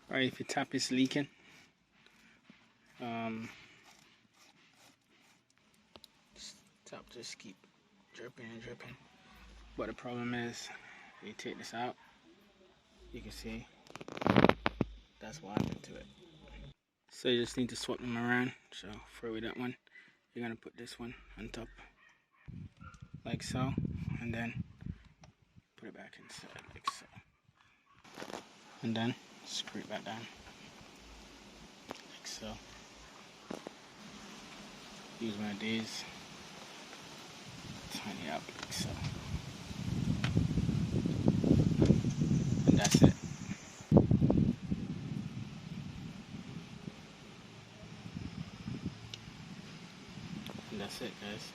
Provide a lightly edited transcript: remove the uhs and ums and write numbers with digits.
or if your tap is leaking, tap just keep dripping and dripping. But the problem is, you take this out, you can see that's what happened to it. So you just need to swap them around. So throw away that one. You're gonna put this one on top, like so, and then put it back inside, like so, and then screw it back down, like so. Use one of these, tighten it up, like so, and that's it. And that's it, guys.